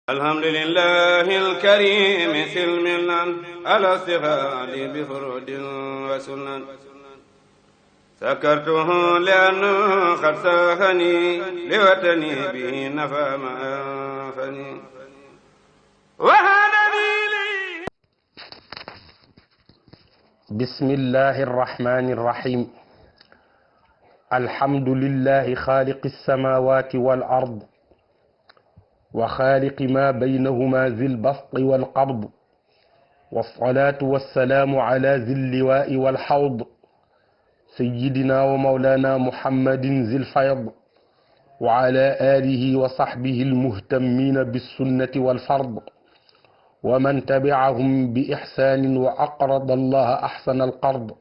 الحمد لله الكريم سلمنا على استغال بفرود وسنن سكرته لأنه قد ساخني لوطني به نفى ما أنفني وهدني لي. بسم الله الرحمن الرحيم. الحمد لله خالق السماوات والأرض وخالق ما بينهما ذي البسط والقبض، والصلاة والسلام على ذي اللواء والحوض سيدنا ومولانا محمد ذي الفيض، وعلى آله وصحبه المهتمين بالسنة والفرض، ومن تبعهم بإحسان وأقرض الله أحسن القرض.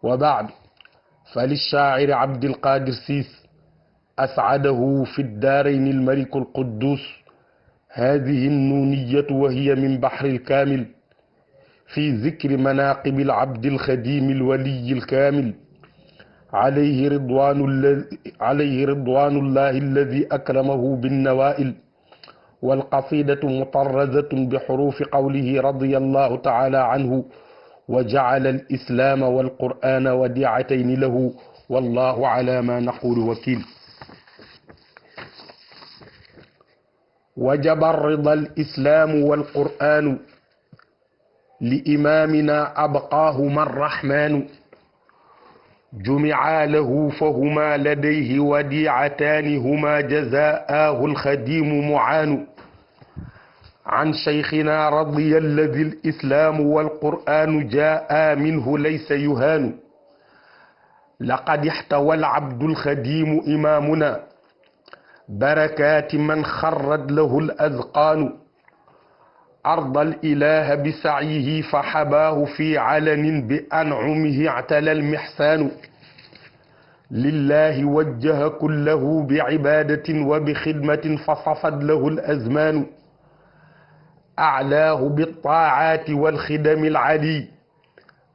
وبعد، فللشاعر عبد القادر سيس أسعده في الدارين الملك القدوس هذه النونية، وهي من بحر الكامل في ذكر مناقب العبد الخديم الولي الكامل عليه رضوان الله الذي أكرمه بالنوائل. والقصيدة مطرزة بحروف قوله رضي الله تعالى عنه: وجعل الإسلام والقرآن وديعتين له، والله على ما نقول وكيل. وجب الرضا الإسلام والقرآن لإمامنا أبقاهما الرحمن، جمعا له فهما لديه وديعتان، هما جزاءه الخديم معان. عن شيخنا رضي الذي الإسلام والقرآن جاء منه ليس يهان، لقد احتوى العبد الخديم إمامنا بركات من خرت له الأذقان، أرضى الإله بسعيه فحباه في علن بأنعمه اعتلى المحسان، لله وجه كله بعبادة وبخدمة فصفت له الأزمان، أعلاه بالطاعات والخدم العلي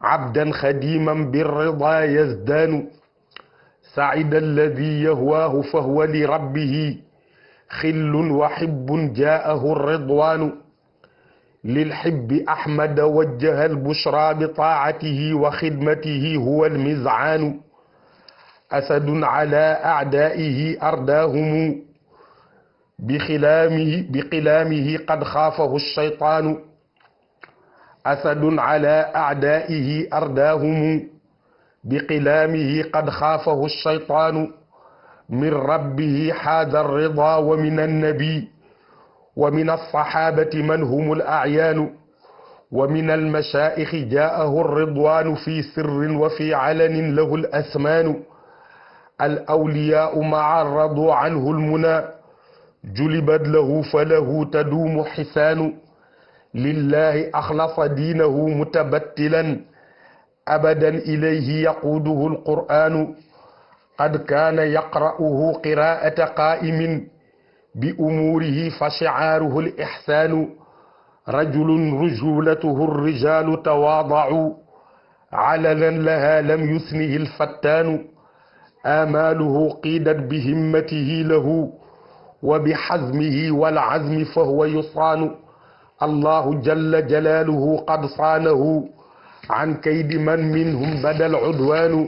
عبدا خديما بالرضا يزدان، سعد الذي يهواه فهو لربه خل وحب جاءه الرضوان، للحب أحمد وجه البشرى بطاعته وخدمته هو المزعان، أسد على أعدائه أرداهم بقلامه قد خافه الشيطان، أسد على أعدائه أرداهم بقلامه قد خافه الشيطان، من ربه حاز الرضا ومن النبي ومن الصحابة من هم الأعيان، ومن المشائخ جاءه الرضوان في سر وفي علن له الأثمان، الأولياء معا رضوا عنه المنى جلبت له فله تدوم حسان، لله أخلص دينه متبتلا أبدا إليه يقوده القرآن، قد كان يقرأه قراءة قائم بأموره فشعاره الإحسان، رجل رجولته الرجال تواضعوا علنا لها لم يثنه الفتان، آماله قيدت بهمته له وبحزمه والعزم فهو يصان، الله جل جلاله قد صانه عن كيد من منهم بدا العدوان،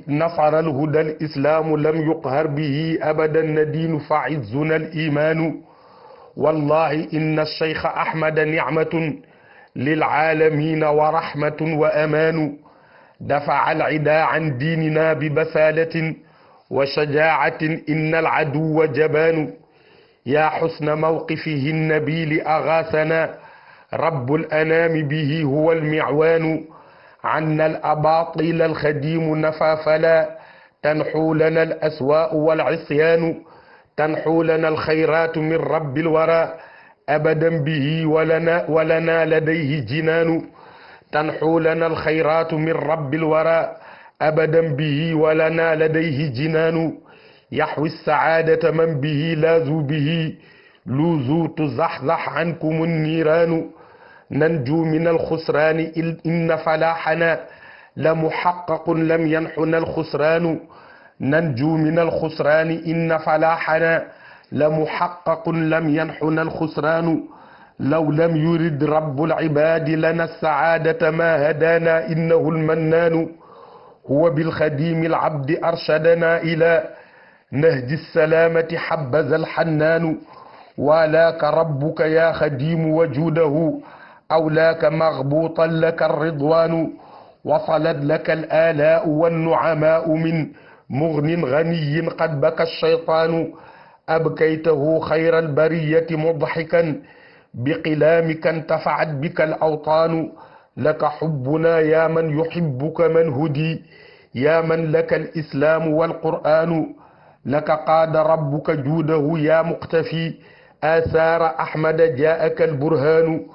نصر الهدى الإسلام لم يقهر به أبدا ندين فعزنا الإيمان، والله إن الشيخ أحمد نعمة للعالمين ورحمة وأمان، دفع العدا عن ديننا ببسالة وشجاعة إن العدو جبان، يا حسن موقفه النبيل أغاثنا رب الأنام به هو المعوان، عنا الأباطيل الخديم نفى فلا تنحو لنا الأسواء والعصيان، تنحو لنا الخيرات من رب الورى أبدا به ولنا لديه جنان، تنحو لنا الخيرات من رب الورى أبدا به ولنا لديه جنان، يحوي السعادة من به لاذوا به لوذوا تزحزح عنكم النيران، ننجو من الخسران إن فلاحنا لمحقق لم ينحنا الخسران، ننجو من الخسران إن فلاحنا لمحقق لم ينحنا الخسران لو لم يرد رب العباد لنا السعادة ما هدانا إنه المنان هو بالخديم العبد أرشدنا إلى نهج السلامة حبذا الحنان ولاك ربك يا خديم وجوده أولاك مغبوطا لك الرضوان وصلت لك الآلاء والنعماء من مغن غني قد بكى الشيطان أبكيته خير البرية مضحكا بقلامك انتفعت بك الأوطان لك حبنا يا من يحبك من هدي يا من لك الإسلام والقرآن لك قاد ربك جوده يا مقتفي آثار أحمد جاءك البرهان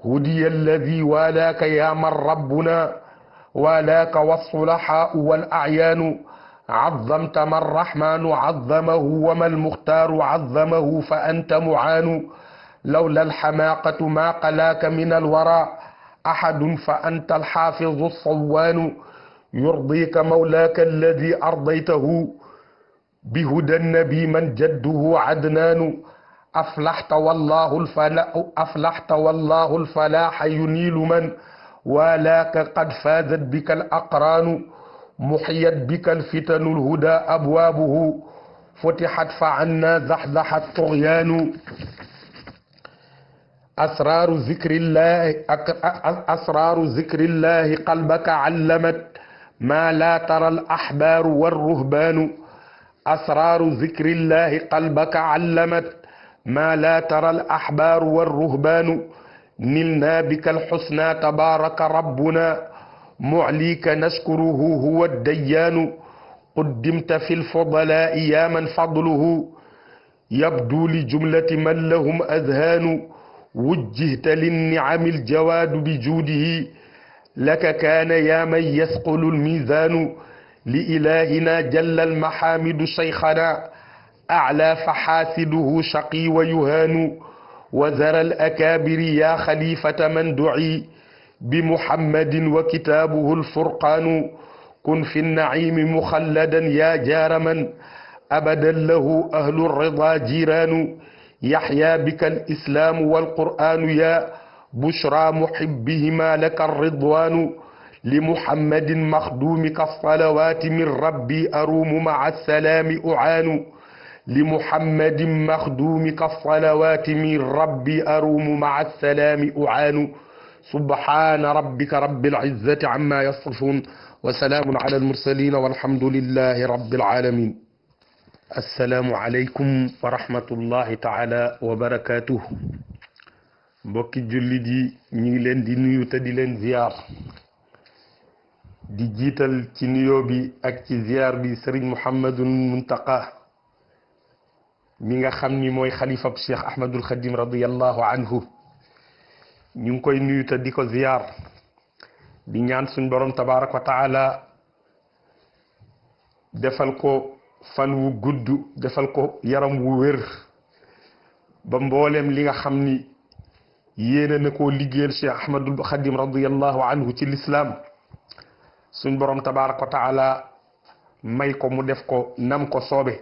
هدي الذي والاك يا من ربنا والاك والصلحاء والأعيان عظمت ما الرحمن عظمه وما المختار عظمه فأنت معان لولا الحماقة ما قلاك من الورى أحد فأنت الحافظ الصوان يرضيك مولاك الذي أرضيته بهدى النبي من جده عدنان أفلحت والله الفلاح ينيل من والاك قد فازت بك الأقران محيت بك الفتن الهدى أبوابه فتحت فعنا زحزح الطغيان أسرار ذكر الله قلبك علمت ما لا ترى الأحبار والرهبان أسرار ذكر الله قلبك علمت ما لا ترى الأحبار والرهبان نلنا بك الحسنى تبارك ربنا معليك نشكره هو الديان قدمت في الفضلاء يا من فضله يبدو لجملة من لهم أذهان وجهت للنعم الجواد بجوده لك كان يا من يثقل الميزان لإلهنا جل المحامد شيخنا أعلى فحاسده شقي ويهان وزر الأكابر يا خليفة من دعي بمحمد وكتابه الفرقان كن في النعيم مخلدا يا جار من أبدا له أهل الرضا جيران يحيا بك الإسلام والقرآن يا بشرى محبهما لك الرضوان لمحمد مخدومك الصلوات من ربي أروم مع السلام أعان لمحمد مخدومك الصلوات من ربي أروم مع السلام أعان سبحان ربك رب العزة عما يصفون وسلام على المرسلين والحمد لله رب العالمين السلام عليكم ورحمة الله تعالى وبركاته mbokki jullit yi ñu ngi leen di nuyu te di leen ziar di jiital ci nuyoo bi ak ci ziar bi Serigne Mouhamadul Muntaqa mi nga xam ni mooy xalifab Cheikh Ahmadul Khadim radiyallahu anhu ñu ngi koy nuyu te di ko ziar di ñaan suñ borom tabaaraka wa taala defal ko fan wu gudd defal ko yaram wu wér ba mbooleem li nga xam ni yéene na koo liggéeyal Cheikh Ahmadul Khadim radiyallahu anhu ci lislaam suñ borom tabaaraka wa taala may ko mu def ko nam ko soobe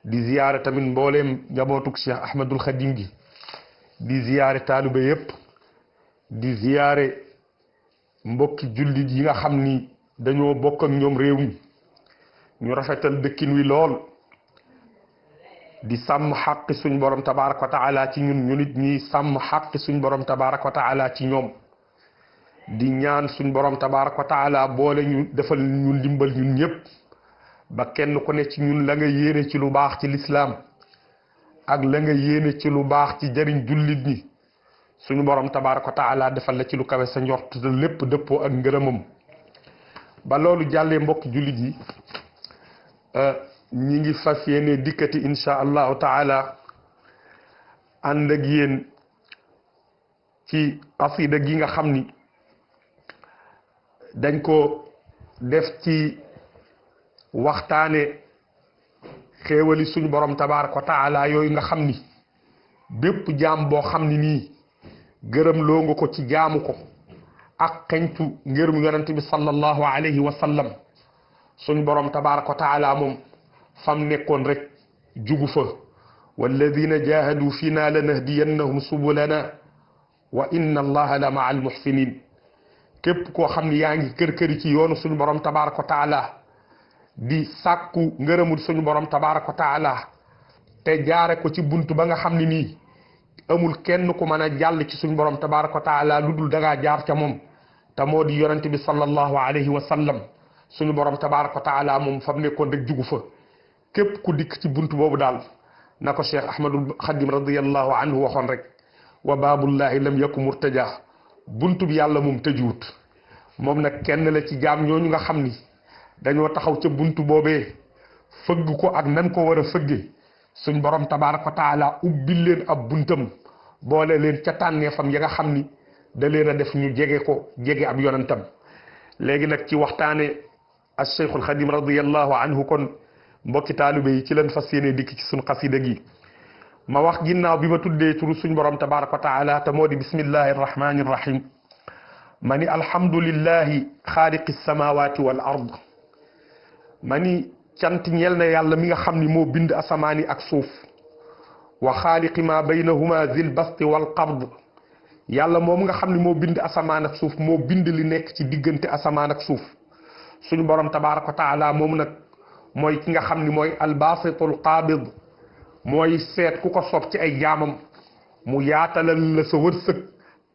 di ziyaare tamit mbooleem njabootug Cheikh Ahmadul Khadim gi di ziyaare taalibe yépp di ziyaare mbokki jullit yi nga xam ni dañoo bokk ak ñoom réew mi ñu rafetal dëkkin wi lool di sàmm xaqi suñ borom tabaaraka wa taala ci ñun ñu nit ñi sàmm xaqi suñ borom tabaaraka wa taala ci ñoom di ñaan suñ borom tabaaraka wa taala boole ñu defal ñu ndimbal ñun ñëpp ba kenn ku ne ci ñun la nga yéene ci lu baax ci lislaam ak la nga yéene ci lu baax ci jëriñ jullit ñi suñu borom tabaaraka wa taala defal la ci lu kawe sa njort te lépp dëppoo ak ngërëmam ba loolu jàllee mbokk jullit yi ñi ngi fas yéene dikkati insha allahu taala ànd ak yéen ci qasida gi nga xam ni dañ ko def ci waxtaane xéewali suñu borom tabaaraka wa taala yooyu nga xam ni bépp jaam boo xam ni nii gërëm loo nga ko ci jaamu ko ak xeñtu ngërëm yonent bi sallallahu alayhi wa sallam suñu borom tabaaraka wa taala moom fam nekkoon rek jugu fa walladina jahadu fina lanahdiyannahum subulana wa inna allaha la maa almuhsinin képp koo xam ni yaa ngi kër-këri ci yoonu suñu borom tabaraka wa taala di sàkku ngërëmul suñu borom tabaraka wa taala te jaare ko ci buntu ba nga xam ne nii amul kenn ku mën a jàll ci suñu borom tabaraka wa taala lu dul dangaa jaar ca moom te moo di yonente bi sallallahu alayhi wa sallam suñu borom tabaraka wa taala moom fa mu nekkoon rek jugu fa képp ku dikk ci buntu boobu daal na ko Cheikh Ahmadul Xadim radiyallahu anhu waxoon rek wa baabullahi lam yaku murtaja buntu bi yàlla moom tëjuwut moom nag kenn la ci jaam ñooñu nga xam ni dañoo taxaw ca buntu boobee fëgg ko ak nan ko war a fëgge suñ borom tabaraka wa taala ubbil leen ab buntam boole leen ca tànneefam ya nga xam ni da leen a def ñu jege ko jege ab yonentam léegi nag ci waxtaane ak Cheikhul Xadim radiyallahu anhu kon mbokki taalibe yi ci leen fas yéene dikk ci suñ xasida gi ma wax ginnaaw bi ma tuddee turu suñ borom tabaraka wa taala te moo di bismillahi arrahmani irrahim ma ni alhamdulillahi xaaliqi samawati wal ard ma ni cant ñeel na yàlla mi nga xam ni moo bind asamaani ak suuf wa xaaliqi ma baynahuma zil basti wal qabd yàlla moom nga xam ni moo bind asamaan ak suuf moo bind li nekk ci diggante asamaan ak suuf suñu borom tabaraka wa taala moom nag mooy ki nga xam ni mooy albasitul qabid mooy seet ku ko soob ci ay jaamam mu yaatalal la sa wërsëg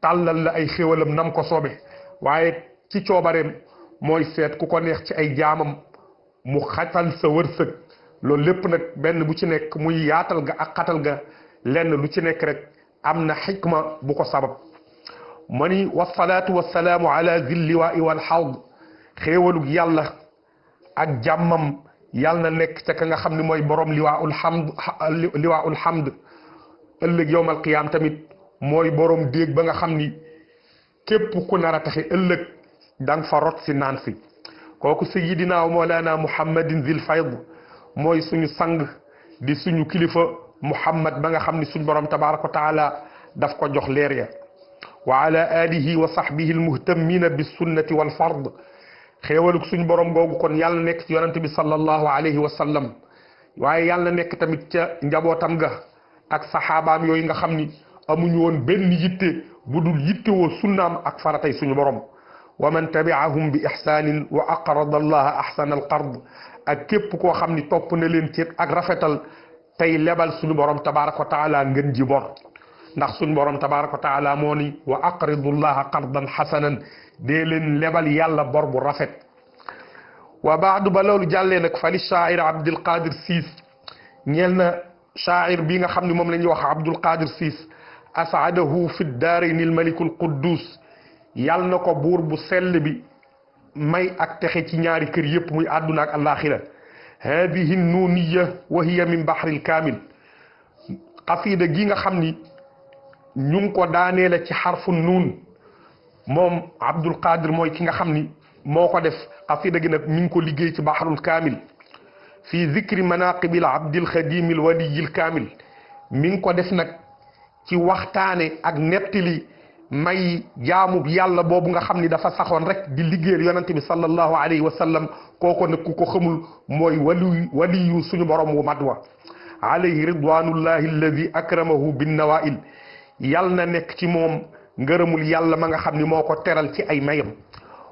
tàllal la ay xéwalam nam ko soobe waaye ci coobareem mooy seet ku ko neex ci ay jaamam mu xatal sa wërsëg loolu lépp nag benn bu ci nekk muy yaatal ga ak xatal ga lenn lu ci nekk rek am na xikma bu ko sabab ma ni wasalaatu wasalaamu ala zil liwaa'i wal xawd xéewalug yàlla ak jàmmam yàlla na nekk ca ka nga xam ne mooy borom liwaaul hamd ëllëg yowmal qiyaam tamit mooy borom déeg ba nga xam ni képp ku nar a taxe ëllëg danga fa rot si naan si kooku sayidina moolana muhammadin zil fayd mooy suñu sang di suñu kilifa muhammad ba nga xam ni suñu borom tabaraka wa taala daf ko jox leer ya wa ala alihi wa sahbihi almuhtammina bissunnati wal fard xéewalug suñu borom googu kon yàlla nekk ci yonante bi sallallahu alayhi wa sallam waaye yàlla nekk tamit ca njabootam ga ak saxaabaam yooyu nga xam ni amuñu woon benn yitte bu dul yittewoo sunnaam ak faratay suñu borom wa man tabiahum bi ihsanin wa aqrada allaha ahsana al qard ak képp koo xam ni topp na leen ci ak rafetal tey lebal suñu borom tabaraka wa taala ngën ji bor ndax suñu borom tabaraka wa taala moo ni wa aqridu llaha qardan hasanan dee leen lebal yàlla bor bu rafet wa baadu ba loolu jàllee nag fali shaa'ir Abdul Qadir Siis ñeel na shaa'ir bi nga xam ne moom la ñuy wax Abdul Qadir Siis asaadahu fi daarayni almalikul quddus yàlla na ko buur bu sell bi may ak texe ci ñaari kër yëpp muy àdduna ak àllaaxira hadihi nuuniya wa hiya min bahril kaamil xasida gi nga xam ni ñu ngi ko daanee la ci xarfu nuun moom Abdul Qadir mooy ki nga xam ni moo ko def xasida gi nag mi ngi ko liggéey ci bahrul kaamil fii zikri manaqibil abdil xadimil waliyil kaamil mi ngi ko def nag ci waxtaane ak nettali may jaamu yàlla boobu nga xam ni dafa saxoon rek di liggéeyal yonante bi sallallahu alayhi wa sallam kooko nag ku ko xamul mooy waliyu suñu borom wu mat wa alayhi ridwanullahi alladi akramahu bin nawail yàlla na nekk ci moom ngërëmul yàlla ma nga xam ni moo ko teral ci ay mayam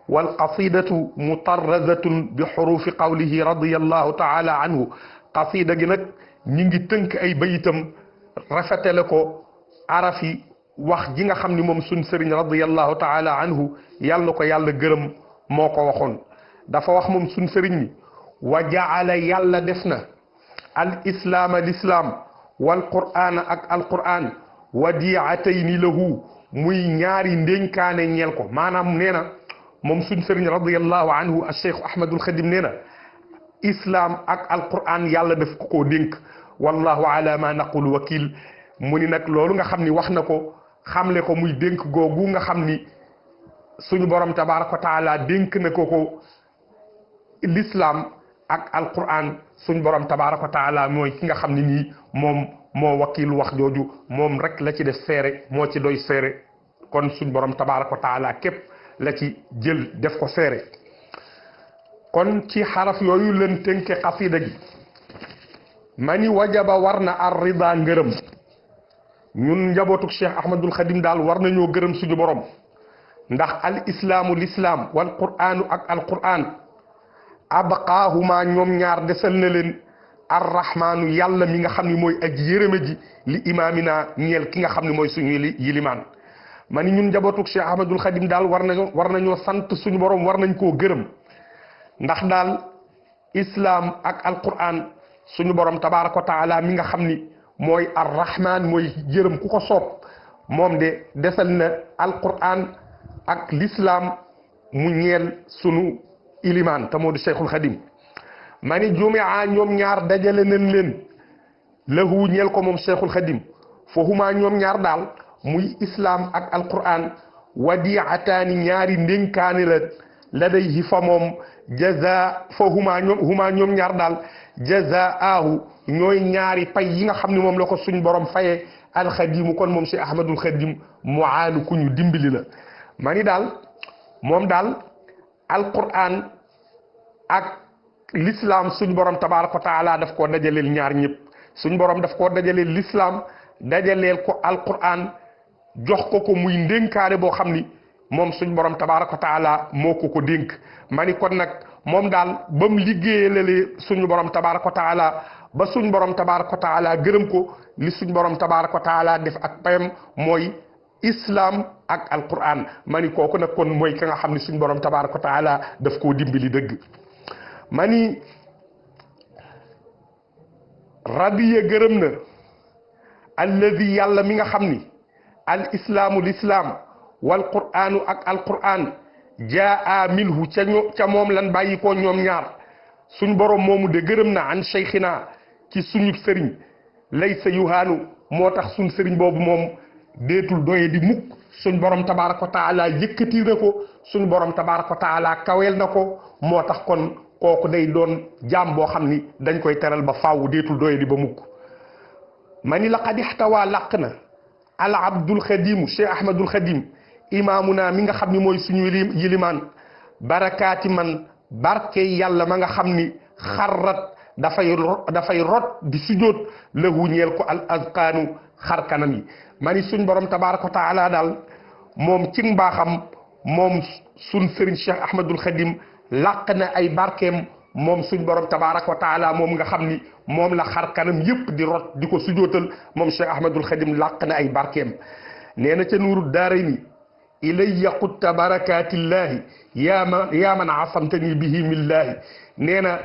wal qasidatu mutarrazatun bi xurufi qawlihi radiyallahu taala anhu qasida gi nag ñi ngi tënk ay bayitam rafetale ko arafi wax ji nga xam ni moom suñ sëriñ radiyallahu taala anhu yàlla na ko yàlla gërëm moo ko waxoon dafa wax moom suñ sëriñ ni wa jaala yàlla def na al islaama lislaam wal qur'aana ak al qur'aan wadiatayni lahu muy ñaari ndénkaane ñeel ko maanaam nee na moom suñ sëriñ radiyallahu anhu al cheikh ahmadul xadim nee na islaam ak al qur'aan yàlla def ko koo dénk wallahu ala ma naqul wakil mu ni nag loolu nga xam ni wax na ko xamle ko muy dénk googu nga xam ni suñu borom tabaraka wa taala dénk na ko l'islam ak alquran suñu borom tabaraka wa taala mooy ki nga xam ni nii moom moo wakiil wax jooju moom rek la ci def seere moo ci doy seere kon suñu borom tabaraka wa taala képp la ci jël def ko seere kon ci xaraf yooyu leen tënke xasida gi mani wajaba war na ar rida ngërëm ñun njabootuk Cheikh Ahmadul Xadim daal war nañoo gërëm suñu borom ndax al islaamu lislaam wal quraanu ak al quraan abqaahuma ñoom ñaar desal na leen arrahmaanu yàlla mi nga xam ni mooy aji yërëme ji li imaamina ñeel ki nga xam ne mooy suñu yilimaan ma ni ñun njabootuk Cheikh Ahmadul Xadim daal war nañoo sant suñu borom war nañ koo gërëm ndax daal islaam ak al quraan suñu borom tabaaraka wa taala mi nga xam ni mooy arrahman mooy yërëm ku ko soob moom de desal na alquran ak l'islam mu ñeel sunu ilimaan te moo di cheikhul xadim ma ni jumia ñoom ñaar dajale nañ leen lahu ñeel ko moom cheikhul xadim fahuma ñoom ñaar daal muy islam ak alquran wadiataani ñaari ndénkaane la ladayhi fa moom jaza fahuma ñoom ñaar daal jazaahu ñooy ñaari pay yi nga xam ne moom la ko suñ borom fayee alxadimu kon moom Cheikh Ahmadul Xadim mu aanu ku ñu dimbali la ma ni daal moom daal alquran ak l'islam suñ borom tabaaraka wa taala daf koo dajaleel ñaar ñëpp suñ borom daf koo dajaleel l'islam dajaleel ko alquran jox ko muy ndénkaane boo xam ni moom suñ borom tabaaraka wa taala moo ko dénk ma ni kon nag moom daal ba mu liggéeyalalee suñu borom tabaaraka wa taala ba suñ borom tabaaraka wa taala gërëm ko li suñ borom tabaaraka wa taala def ak payam mooy islam ak alquran ma ni kooku nag kon mooy ka nga xam ne suñ borom tabaaraka wa taala daf koo dimbali dëgg ma ni radiya gërëm na alladi yàlla mi nga xam ni al islaamu l'islam wal qur'aanu ak alquran jaa minhu ca moom lan bàyyi ko ñoom ñaar suñ borom moomu de gërëm na an cheikhina ci suñu sëriñ laysa yuhaanu moo tax suñ sëriñ boobu moom deetul doye di mukk suñ borom tabaaraka wa taala yëkkati na ko suñ borom tabaaraka wa taala kaweel na ko moo tax kon kooku day doon jaam boo xam ni dañ koy teral ba faaw deetul doye di ba mukk ma ni laqad ixtawaa làq na al abdul xadimu cheikh ahmadul xadim imaamuna mi nga xam ni mooy suñu yilimaan barakaati man barke yàlla ma nga xam ni xarrat dafay rot di sujjóot lahu ñeel ko al azqaanu xar kanam yi ma ni suñ borom tabaaraka wa taala daal moom ci mbaaxam moom suñ sëriñ cheikh ahmadul xadim làq na ay barkeem moom suñ borom tabaaraka wa taala moom nga xam ni moom la xar kanam yépp di rot di ko sujjóotal moom cheikh ahmadul xadim làq na ay barkeem nee na ca nuuru daarayni ilayya qutta barakatillahi yaa man asamtani bihi millahi nee na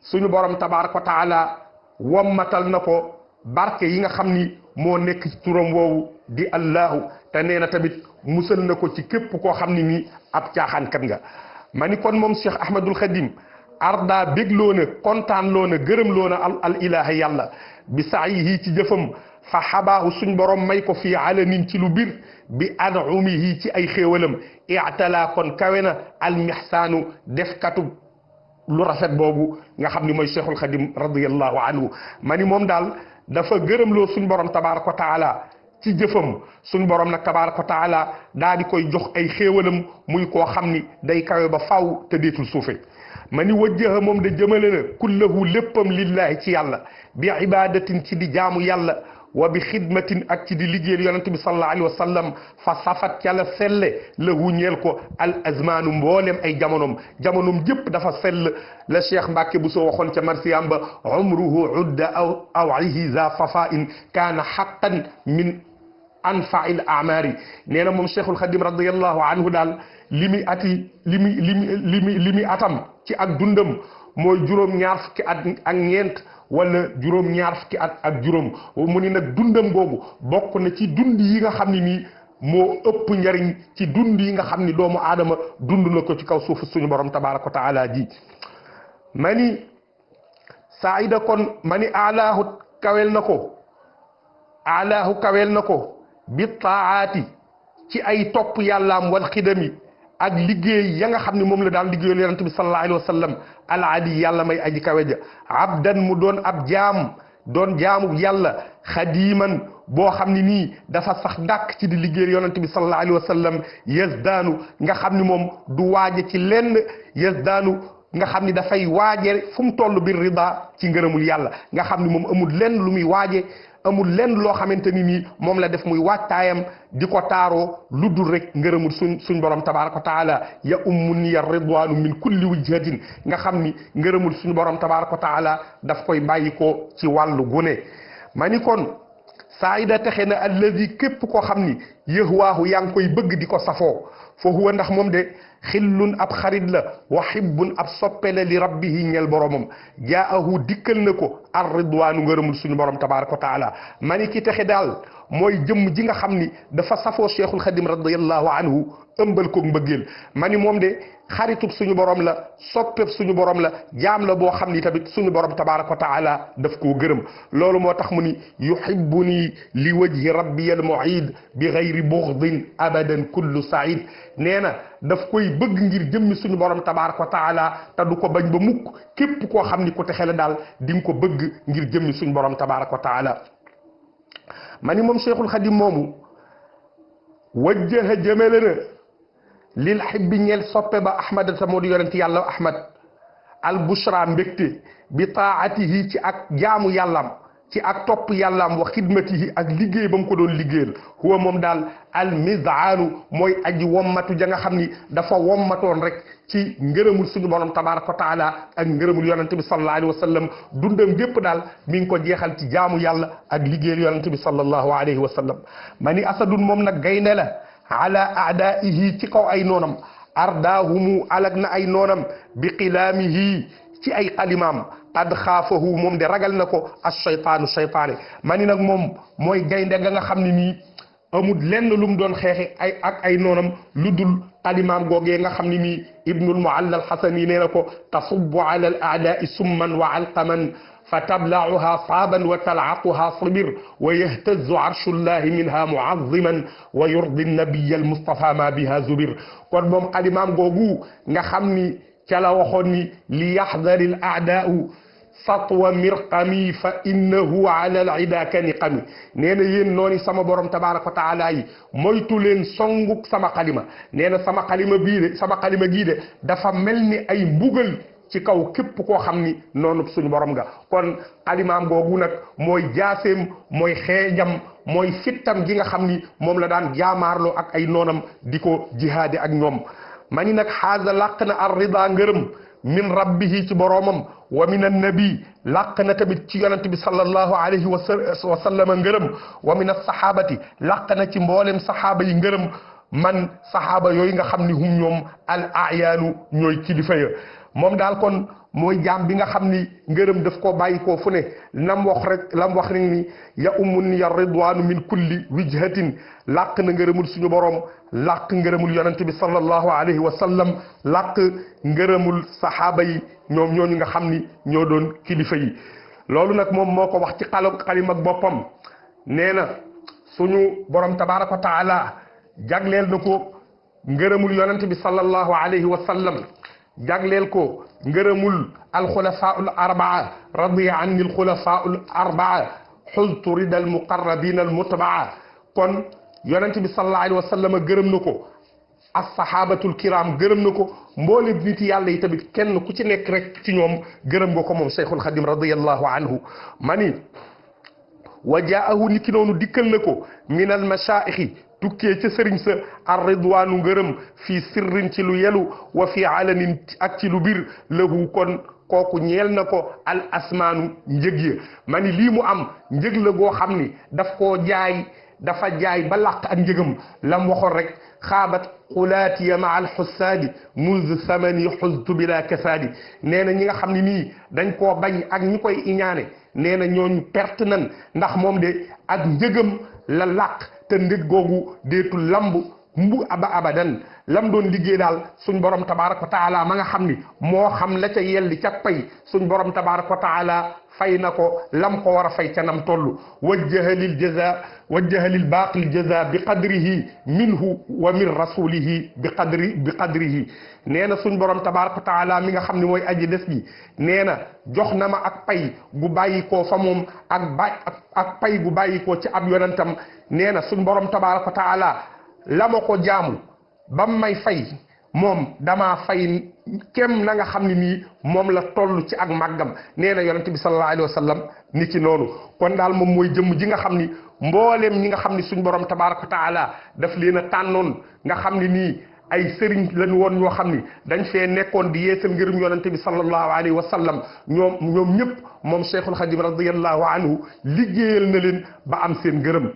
suñu borom tabaaraka wa taala wommatal na ko barke yi nga xam ni moo nekk ci turam woowu di allahu te nee na tamit musal na ko ci képp koo xam ni nii ab caaxaankat nga ma ni kon moom Cheikh Ahmadul Xadim arda bégloo na kontaan loo na gërëm loo na al ilaha yàlla bi saayihi ci jëfam fa xabaahu suñ borom may ko fii alanin ci lu bir bi anumihi ci ay xéewalam i'tala kon kawe na almihsaanu defkatu lu rafet boobu nga xam ni mooy cheikhul xadim radiallahu anhu ma ni moom daal dafa gërëmloo suñ borom tabaraka wa taala ci jëfam suñ borom nag tabaraka wa taala daa di koy jox ay xéewalam muy koo xam ni day kawe ba faw te deetul suufe ma ni wajjaha moom da jëmale na kullahu léppam lillahi ci yàlla bi ibadatin ci di jaamu yàlla wa bi xidmatin ak ci di liggéeyal yonente bi sallallahu alayhi wa sallam fa safat ca la selle lahu ñeel ko al azmaanu mboolem ay jamonom jëpp dafa sell la cheikh Mbàkke bu soo waxoon ca marsiyam ba umruhu udda awihi za safain kaana xaqan min anfail amari nee na moom cheikhul xadim radiallahu anhu daal li muy atam ci ak dundam mooy juróom-ñaar fukki at ak ñeent wala juróom-ñaar fukki at ak juróom mu ni nag dundam googu bokk na ci dund yi nga xam ne nii moo ëpp njariñ ci dund yi nga xam ni doomu aadama dund na ko ci kaw suuf suñu borom tabaraka wa taala ji ma ni saida kon ma ni alaahu kawel na ko bi taati ci ay topp yàllaam wal xidami ak liggéey ya nga xam ne moom la daan liggéeyal yonent bi sallallahu alayhi wa sallam al adi yàlla may aji kawe ja abdan mu doon ab jaamu yàlla xadiman boo xam ne nii dafa sax dàkk ci di liggéeyal yonent bi sallallahu alayhi wa sallam yazdaanu nga xam ne moom du waaje ci lenn yazdaanu nga xam ni dafay waaje fu mu toll bir rida ci ngërëmul yàlla nga xam ni moom amul lenn lu muy waaje amul lenn loo xamante ni nii moom la def muy waajtaayam di ko taaroo lu dul rek ngërëmul suñ borom tabaraka wa taala ya ummuniya ridwanu min kulli wujhatin nga xam ni ngërëmul suñu borom tabaraka wa taala daf koy bàyyi ko ci wàllu gune ma ni kon saayida texe na alladi képp koo xam ni yëhwaahu yaa ngi koy bëgg di ko safoo fa huwa ndax moom de xillun ab xarit la wa hibbun ab soppe la li rabbihi ñel boromam jaahu dikkal na ko ar ridwaanu ngërëmul suñu borom tabaraka wa taala ma ni ki texe daal mooy jëmm ji nga xam ni dafa safoo cheikhul xadim radiallahu anhu ëmbal ko mbëggeel ma ni moom de xaritub suñu borom la soppeb suñu borom la jaam la boo xam ni tamit suñu borom tabaraka wa taala daf koo gërëm loolu moo tax mu ni yuhibbuni li wajhi rabbi al muid bi gayri bughdin abadan kullu said nee na daf koy bëgg ngir jëmmi suñu borom tabaraka wa taala te du ko bañ ba mukk képp koo xam ni ku texe la daal di nga ko bëgg ngir jëmmi suñu borom tabaraka wa taala ma ni moom cheikhul xadim moomu wajjaha jëmale na lil xibbi ñeel soppe ba ahmad ta moo di yonent yàlla ahmad al bushra mbégte bi taatihi ci ak jaamu yàllaam ci ak topp yàllaam wa xidmatihi ak liggéey ba mu ko doon liggéeyal huwa moom daal al mizaanu mooy aji wommatu ja nga xam ni dafa wommatoon rek ci ngërëmul suñu borom tabaraka wa taala ak ngërëmul yonente bi sallallahu alayhi wa sallam dundam gépp daal mi ngi ko jeexal ci jaamu yàlla ak liggéeyal yonente bi sallallahu alayhi wa sallam ma ni asadun moom nag gaynde la ala aadaihi ci kaw ay noonam ardaahumu alag na ay noonam bi qilaamihi ci ay xalimaam qad xaafahu moom de ragal na ko as shaytaanu shaytaane ma ni nag moom mooy gaynde nga xam ne nii amul lenn lu mu doon xeexe ay noonam lu dul xalimaam googee nga xam ne nii ibnul mualla al xasani nee na ko tasubbu ala al aadaai summan wa alqaman fa tablauha saaban wa talcaquha sabir wa yahtazu arshullahi minha muaziman wa yurdi nabiya almustafa ma biha zubir kon moom xalimaam googu nga xam ni ca la waxoon ni li yaxdari al aadaau satwa mirqami fa innahu ala al ida kaniqami nee na yéen noonu sama borom tabaraka wa taala yi moytu leen songuk sama xalima nee na sama xalima gii de dafa mel ni ay mbugal ci kaw képp koo xam ni noonu suñu borom nga kon xalimaam googu nag mooy jaaseem mooy xeejam mooy fittam gi nga xam ni moom la daan jaamaarloo ak ay noonam di ko jihaade ak ñoom ma ni nag xaaza làq na ar rida ngërëm min rabbihi ci boroomam wa min annabi làq na tamit ci yonent bi sallallahu alayhi wa sallam ngërëm wa min assahabati làq na ci mboolem sahaaba yi ngërëm man sahaaba yooyu nga xam ni hum ñoom al ayaanu ñooy kilifa ya moom daal kon mooy jaam bi nga xam ni ngërëm daf koo bàyyi koo fu ne lam wax rek ni ya ummun ya ridwaanu min kulli wijhatin làq na ngërëmul suñu borom làq ngërëmul yonent bi sallallahu alayhi wa sallam làq ngërëmul sahaaba yi ñoom ñooñu nga xam ni ñoo doon kilifa yi loolu nag moom moo ko wax ci xalim ak boppam nee na suñu borom tabaraka wa taala jagleel na ko ngërëmul yonent bi sallallahu alayhi wa sallam jagleel ko ngërëmul alxulafaul arbaa radiya anni alxulafaul arbaa xultu rida almuqarrabin almutbaa kon yonent bi sallallahu alayhi wa sallam gërëm na ko assahabatul kiram gërëm na ko mboolem nit yàlla yi tamit kenn ku ci nekk rek ci ñoom gërëm nga ko moom cheikhul xadim radiallahu anhu mani wa jaahu niki noonu dikkal na ko min al mashaayixi tukkee ca sëriñ sa ar ridwaanu ngërëm fii sirrin ci lu yelu wa fii alanin ak ci lu bir lahu kon kooku ñeel na ko al asmaanu njëg ya ma ni lii mu am njëg la goo xam ni daf koo jaay dafa jaay ba làq ak njëgam lam waxoon rek xaabat xulaatiya ma al xussaadi muz samani xuztu bila kasaadi nee na ñi nga xam ne nii dañ koo bañ ak ñi koy iñaane nee na ñooñu perte nan ndax moom de ak njëgam la làq te ndég googu deetul lamb mbu abadan lam doon liggéey daal suñ borom tabaraka wa taala ma nga xam ni moo xam la ca yelli ca pay suñ borom tabaraka wa taala fay na ko lam ko war a fay ca nam toll wajjaha lil baaqil jaza bi qadrihi minhu wa min rasulihi bi qadrihi nee na suñ borom tabaraka wa taala mi nga xam ne mooy aji des gi nee na jox na ma ak pay gu bàyyi koo fa moom ak pay gu bàyyi koo ci ab yonentam nee na suñ borom tabaraka wa taala la ma ko jaamu bam may fay moom damaa fay kem na nga xam ne nii moom la toll ci ak màggam nee na yonente bi sallallahu alayhi wa sallam ni ki noonu kon daal moom mooy jëmm ji nga xam ni mbooleem ñi nga xam ni suñ borom tabaraka wa taala daf leen a tànnoon nga xam ne nii ay sëriñ lañ woon ñoo xam ni dañ fee nekkoon di yeesal ngërëm yonente bi sallallahu alayhi wa sallam ñoom ñëpp moom Cheikhul Khadim radiyallahu anhu liggéeyal na leen ba am seen ngërëm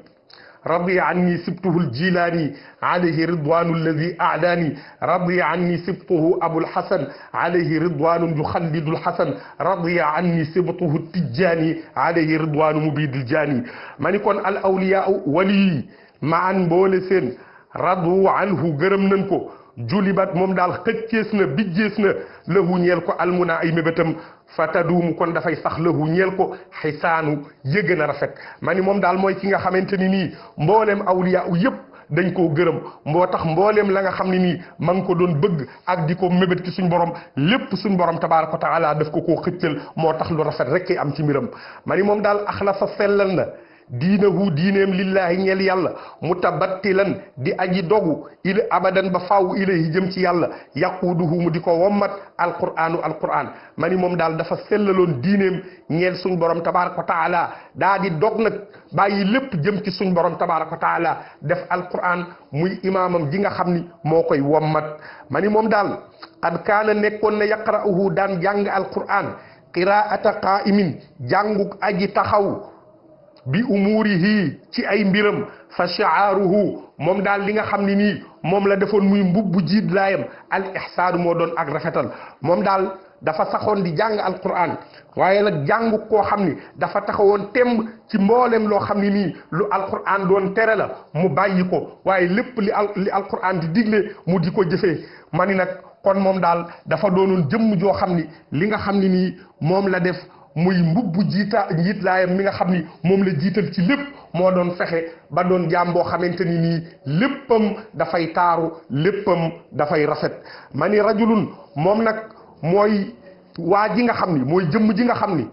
رضي عني سبته الجيلاني عليه رضوان الذي أعلاني رضي عني سبته أبو الحسن عليه رضوان يخلد الحسن رضي عني سبته التجاني عليه رضوان مبيد الجاني من يكون الأولياء ولي معا بولسين رضوا عنه gërëm nañ ko julibat moom daal xëccees na bijjees na lahu ñeel ko almuna ay mébétam fataduumu kon dafay sax lahu ñeel ko xisaanu yëgën a rafet ma ni moom daal mooy ki nga xamante ni nii mbooleem awliya u yëpp dañ koo gërëm moo tax mbooleem la nga xam ne nii ma ngi ko doon bëgg ak di ko mébét ci suñ borom lépp suñ borom tabaaraka wa taala daf ko koo xëccal moo tax lu rafet rek am ci mbiram ma ni moom daal axlasa sellal na diinahu diineem lillahi ñeel yàlla mutabattilan di aji dogu ila abadan ba faaw ilayhi jëm ci yàlla yaquuduhu mu di ko wommat alquran ma ni moom daal dafa sellaloon diineem ñeel suñ borom tabaraka wa taala daa di dog nag bàyyi lépp jëm ci suñ borom tabaraka wa taala def alquran muy imaamam ji nga xam ni moo koy wommat ma ni moom daal qad kaana nekkoon na yaqra'uhu daan jàng alquran qiraata qaa'imin jànguk aji taxaw bi umurihi ci ay mbiram fa shi'aaruhu moom daal li nga xam ne nii moom la defoon muy mbubbu jiit laayam al ihsaanu moo doon ak rafetal moom daal dafa saxoon di jàng alquran waaye nag jàng koo xam ni dafa taxawoon temb ci mboolem loo xam ne nii lu alquran doon tere la mu bàyyi ko waaye lépp li alquran di digle mu di ko jëfee ma ni nag kon moom daal dafa doonoon jëmm joo xam ni li nga xam ne nii moom la def muy mbubbu njiit laayam mi nga xam ni moom la jiital ci lépp moo doon fexe ba doon jaam boo xamante ni nii léppam dafay taaru léppam dafay rafet ma ni rajulun moom nag mooy waa ji nga xam ni mooy jëmm ji nga xam ni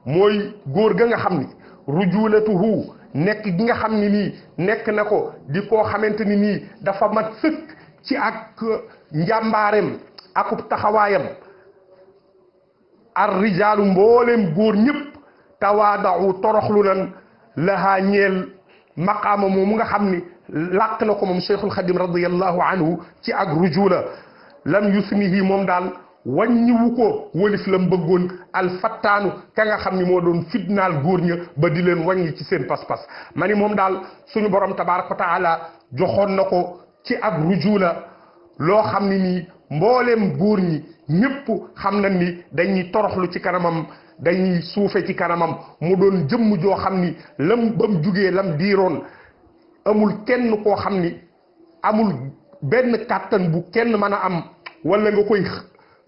mooy góor ga nga xam ni rujulatuhu nekk gi nga xam ni nii nekk na ko di koo xamante ni nii dafa mat sëkk ci ak njàmbaareem akub taxawaayam ar rijaalu mbooleem góor ñëpp tawaadaxu toroxlu nan lahaa ñeel maqaama moomu nga xam ni làq na ko moom Cheikhul Khadim radiyallahu anhu ci ak rujula lam yusnihi moom daal wàññiwu ko wëlif lam bëggoon alfattaanu ka nga xam ni moo doon fitnaal góor ña ba di leen wàññi ci seen pas-pas ma ni moom daal suñu borom tabaraka wa taala joxoon na ko ci ak rujula loo xam ni nii mbooleem góor ñi ñëpp xam nañ ni dañuy toroxlu ci kanamam dañuy suufe ci kanamam mu doon jëmm joo xam ni lam bam jugee lam diiroon amul kenn koo xam ni amul benn kàttan bu kenn mën a am wala nga koy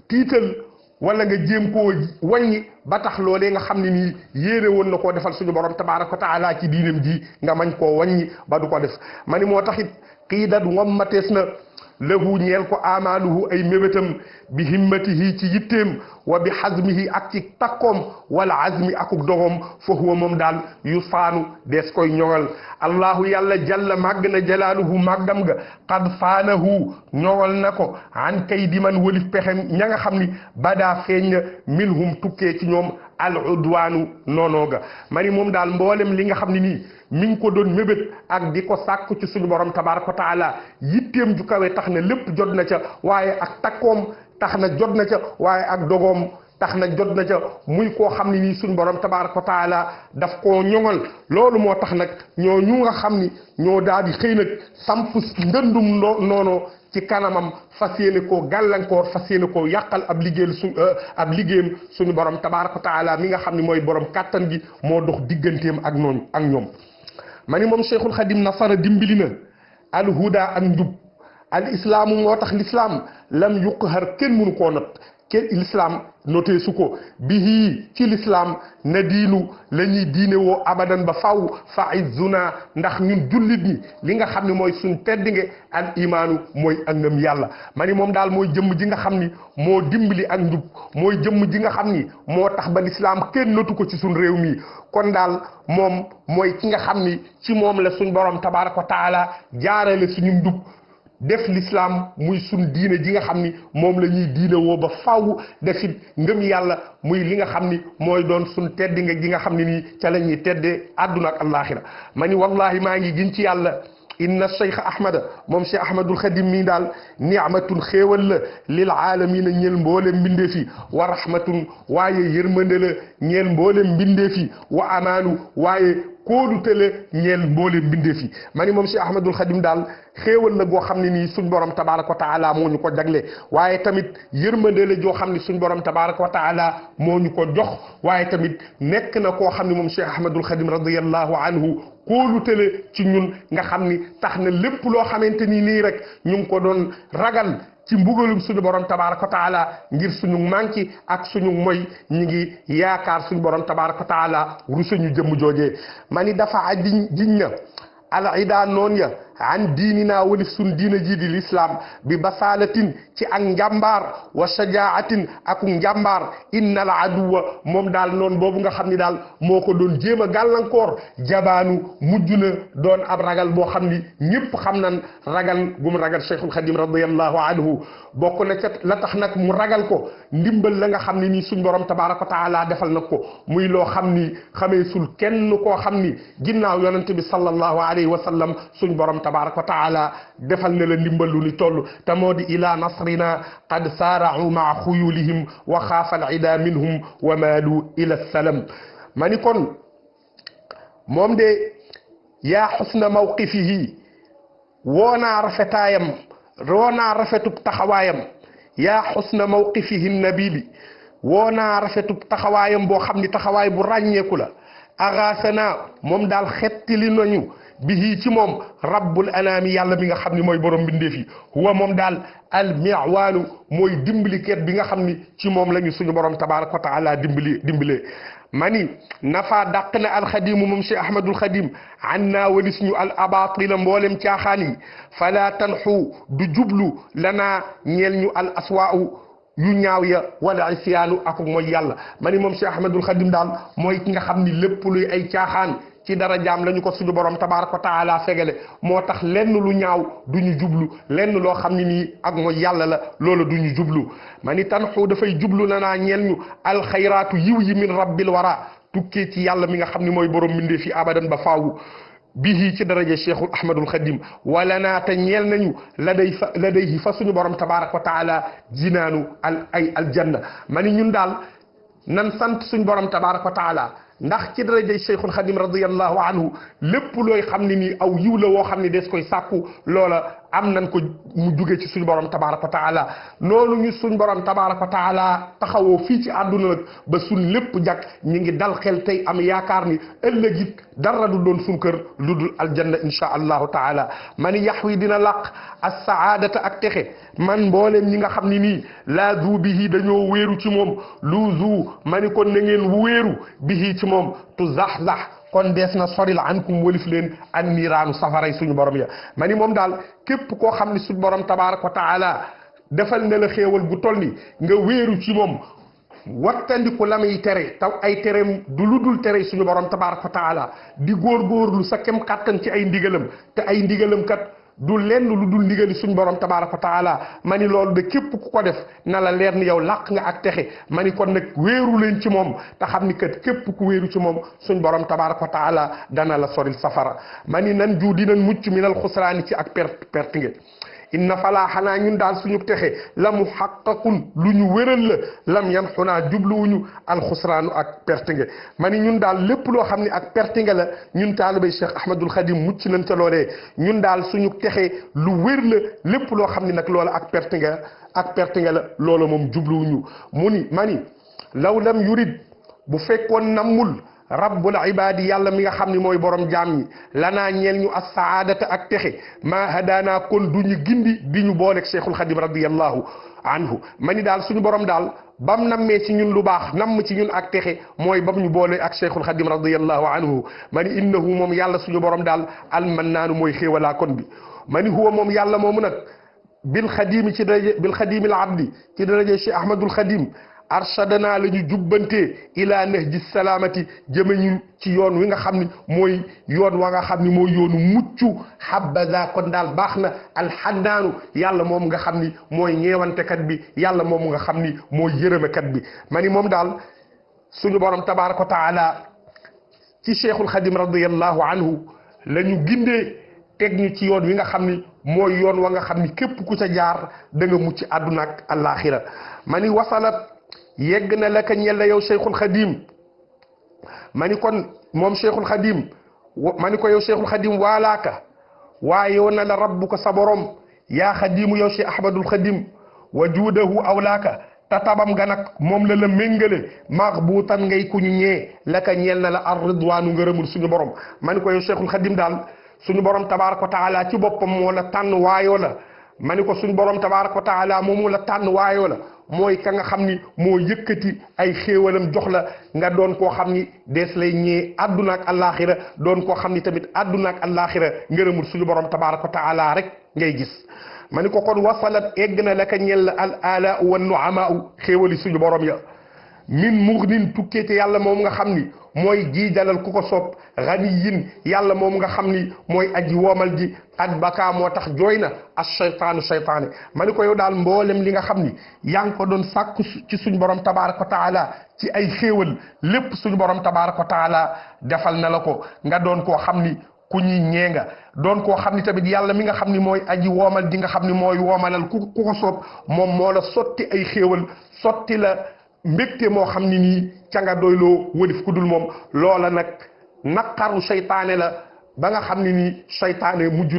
tiital wala nga jéem koo wàññi ba tax loolee nga xam ne nii yéene woon na koo defal suñu borom tabaaraka wa taala ci diinam ji nga mañ koo wàññi ba du ko def ma ni moo taxit qiidat wammatees na lahu ñeel ko amaaluhu ay mébétam bi himmatihi ci yitteem wa bi xazmihi ak ci takkoom wala azmi akuk dogoom fa huwa moom daal yu faanu dees koy ñoŋal allahu yàlla jalla màgg na jalaaluhu màggam ga qad faanahu ñoŋal na ko an kay di man walif pexem ña nga xam ni badaa feeñ na minhum tukkee ci ñoom al udwaanu noonoo ga ma ni moom daal mboolem li nga xam ne nii mi ngi ko doon mébét ak di ko sàkku ci suñu borom tabaraka wa taala yitteem ju kawe tax na lépp jot na ca waaye ak takkoom tax na jot na ca waaye ak dogoom tax na jot na ca muy koo xam ne nii suñu borom tabaraka wa taala daf koo ñoŋal loolu moo tax nag ñoo ñu nga xam ni ñoo daal di xëy nag samp ndëndum noonoo ci kanamam fas yéene koo gàllankoor fas yéene koo yàqal ab liggéeyam suñu borom tabaraka wa taala mi nga xam ne mooy borom kàttan gi moo dox digganteem ak ñoom ma ni moom Cheikhul Khadim nasara dimbali na alhuda ak njub al islaamu moo tax l'islam lam yuqhar kenn mënu koo not l'islam notee su ko bihi ci l'islam na diinu la ñuy diine woo abadan ba faw fa izzuna ndax ñun jullit ñi li nga xam ne mooy suñ teddinge al imaanu mooy ak ngëm yàlla ma ni moom daal mooy jëmm ji nga xam ni moo dimbali ak njub mooy jëmm ji nga xam ni moo tax ba l'islam kenn notu ko ci suñ réew mi kon daal moom mooy ki nga xam ni ci moom la suñ borom tabaraka wa taala jaarale suñu njub def l'islam muy sun diine ji nga xam ni moom la ñuy diine woo ba faaw defit ngëm yàlla muy li nga xam ni mooy doon sun teddi nga ji nga xam ne nii ca la ñuy teddee àdduna ak àllaaxira ma ni wallahi maa ngi gin ci yàlla inna cheikh ahmada moom cheikh ahmadul xadim mii daal ni'matun xéewal la lil aalamiina ñeel mboolem mbindeef yi wa rahmatun waaye yërmande la ñeel mboolem mbindeef yi wa amaanu waaye kóolute la ñeel mboolem mbindeef yi ma ni moom cheikh ahmadul xadim daal xéewal la goo xam ne nii suñ borom tabaraka wa taala moo ñu ko jagle waaye tamit yërmande la joo xam ne suñ borom tabaraka wa taala moo ñu ko jox waaye tamit nekk na koo xam ne moom cheikh ahmadul xadim radiyallahu anhu kóolutale ci ñun nga xam ni tax na lépp loo xamante ni nii rek ñu ngi ko doon ragal ci mbugalum suñu borom tabaraka wa taala ngir suñu manki ak suñu moy ñi ngi yaakaar suñu borom tabaraka wa taala rusa ñu jëmm joojee ma ni dafa a jiñ na al ida noon ya an diinina walif sun diina ji di l'islam bi basalatin ci ak njàmbaar wa shajaatin ak njàmbaar innal aduwa moom daal noonu boobu nga xam ni daal moo ko doon jéem a gàllankoor jabaanu mujj na doon ab ragal boo xam ni ñëpp xam nan ragal gum ragal cheikhul xadim radiallahu anhu bokk na ca la tax nag mu ragal ko ndimbal la nga xam ne nii suñ borom tabaraka wa taala defal na ko muy loo xam ni xameesul kenn koo xam ni ginnaaw yonente bi sallallahu alayhi wa sallam suñ borom tabaraka wa taala defal na la ndimbal lu ni toll te moo di ila nasrina qad saara'u maa xuyulihim wa xaafa al ida minhum wa maalu ila salam ma ni kon moom de yaa xusna mawqifihi woonaa rafetaayam woonaa rafetub taxawaayam yaa xusna mawqifihi nabibi woonaa rafetub taxawaayam boo xam ni taxawaay bu ràññeeku la agaasana moom daal xettili nañu bihi ci moom rabbul anaami yàlla mi nga xam ni mooy borom mbindeef yi huwa moom daal al miwaanu mooy dimbalikat bi nga xam ni ci moom la ñu suñu borom tabaraka wa taala dimbalee mani nafa dàq na alxadimu moom cheikh ahmadul xadim an naa walis ñu al abatila mboolem caaxaan yi fala tanxu du jublu lanaa ñeel ñu al aswaau yu ñaaw ya wala isyaanu ak mooy yàlla mani moom cheikh ahmadul xadim daal mooy ki nga xam ni lépp luy ay caaxaan ci dara jaam lañu ko suñu borom tabaraka wa taala fegale moo tax lenn lu ñaaw du ñu jublu lenn loo xam ne nii ak mooy yàlla la loolu du ñu jublu ma ni tanxu dafay jublu na naa ñeel ñu alxayraatu yiw yi min rabbil wara tukkee ci yàlla mi nga xam ne mooy borom mbindee fi abadan ba faawu bihi ci daraja cheikhul ahmadul xadim wala naa te ñeel nañu ladayhi fa suñu borom tabaraka wa taala jinaanu aljanna ma ni ñun daal nan sant suñu borom tabaraka wa taala ndax ci darajay cheikhul xadim radiallahu anhu lépp looy xam ne nii aw yiw la woo xam ne des koy sàkku loola am nañ ko mu jóge ci suñu borom tabaraka wa taala noonu ñu suñ borom tabaraka wa taala taxawoo fii ci àdduna nag ba suñ lépp jag ñu ngi dal xel tey am yaakaar ni ëllëg it dara du doon suñ kër lu dul aljanna insha allahu taala man yax wi dina làq as saadata ak texe man mbooleem ñi nga xam ne nii laa zu bihi dañoo wéeru ci moom lu zu ma ni kon na ngeen wéeru bihi ci moom tu zax-zax kon dees na soril ankum walif leen an niiraanu safaray suñu borom ya ma ni moom daal képp koo xam ne suñu borom tabaraka wa taala defal na la xéewal gu toll ni nga wéeru ci moom wattandiku la muy tere taw ay tereem du lu dul tere suñu borom tabaraka wa taala di góorgóorlu sa kem kàttan ci ay ndigalam te ay ndigalam kat du lenn lu dul ndigali suñ borom tabaraka wa taala ma ni loolu de képp ku ko def na la leer ni yow làq nga ak texe ma ni kon nag wéeru leen ci moom te xam ni kat képp ku wéeru ci moom suñ borom tabaraka wa taala dana la soril safara ma ni nan ju dinañ mucc minal xusraani ci ak perte nge inna falaa xanaa ñun daal suñu texe la mu xaqaqun lu ñu wéral la lam yan xunaa jubluwuñu alxusraanu ak perte nge ma ni ñun daal lépp loo xam ne ak perte nge la ñun taalibay cheikh ahmadul xadim mucc nañ ca loolee ñun daal suñu texe lu wér la lépp loo xam ne nag loola ak perte nge la loola moom jubluwuñu mu ni ma ni law lam yurid bu fekkoon nammul rabbul ibadi yàlla mi nga xam ne mooy borom jaam ñi lanaa ñeel ñu as saadata ak texe maa hadaana kon du ñu gindi di ñu booleeg cheikhul xadim radiallahu anhu ma ni daal suñu borom daal bam nammee ci ñun lu baax namm ci ñun ak texe mooy bam ñu boole ak cheikhul xadim radiallahu anhu ma ni innahu moom yàlla suñu borom daal almannaanu mooy xéewalaa kon bi ma ni huwa moom yàlla moomu nag bil xadimi ci daraje bil xadimil abdi ci daraje cheikh ahmadul xadim arshadana la ñu jubbantee ila nahji salaamati jëme ñu ci yoon wi nga xam ni mooy yoon wa nga xam ni mooy yoonu mucc habbaza kon daal baax na alxannaanu yàlla moom nga xam ni mooy ñeewantekat bi yàlla moom nga xam ni mooy yërëmekat bi ma ni moom daal suñu borom tabaraka wa taala ci cheikhul xadim radiallahu anhu la ñu gindee teg ñu ci yoon wi nga xam ni mooy yoon wa nga xam ni képp ku ca jaar da nga mucc àdduna ak àllaaxira ma ni wasalat yegg na la ka ñel la yow cheikhul xadim ma ni kon moom cheikhul xadim ma ni ko yow cheikhul xadim waalaaka waaye yow na la rabbuka sa borom yaa xadimu yow cheikh ahmadul xadim wa juudahu awlaaka tatabam nga nag moom la méngale maxbuutan ngay ku ñu ñee la ka ñeel na la ar ridwaanu ngërëmul suñu borom ma ni ko yow cheikhul xadim daal suñu borom tabaaraka wa taala ci boppam moo la tànn waayoo la ma ni ko suñu borom tabaaraka wa taala moomu la tànn waayoo la mooy ka nga xam ni moo yëkkati ay xéewalam jox la nga doon koo xam ni dees lay ñee àdduna ak àllaaxira doon koo xam ni tamit àdduna ak àllaaxira ngërëmul suñu borom tabaaraka wa taala rek ngay gis ma ni ko kon wasalat egg na la ka ñel al ala wa nuamaa xéewali suñu borom ya min mugnin tukkeete yàlla moom nga xam ni mooy ji dalal ku ko soob ganiyin yàlla moom nga xam ni mooy aji woomal ji ak baka moo tax jooy na as cheytaanu cheytaane ma ni ko yow daal mboolem li nga xam ni yaa ngi ko doon sàkku ci suñ borom tabaraka wa taala ci ay xéewal lépp suñu borom tabaraka wa taala defal na la ko nga doon koo xam ni ku ñuy ñee nga doon koo xam ni tamit yàlla mi nga xam ni mooy aji woomal ji nga xam ni mooy woomalal ku ko soob moom moo la sotti ay xéewal sotti la mbégte moo xam ni nii ca nga doyloo wëlif ku dul moom loola nag naqaru seytaane la ba nga xam ni nii seytaane mujj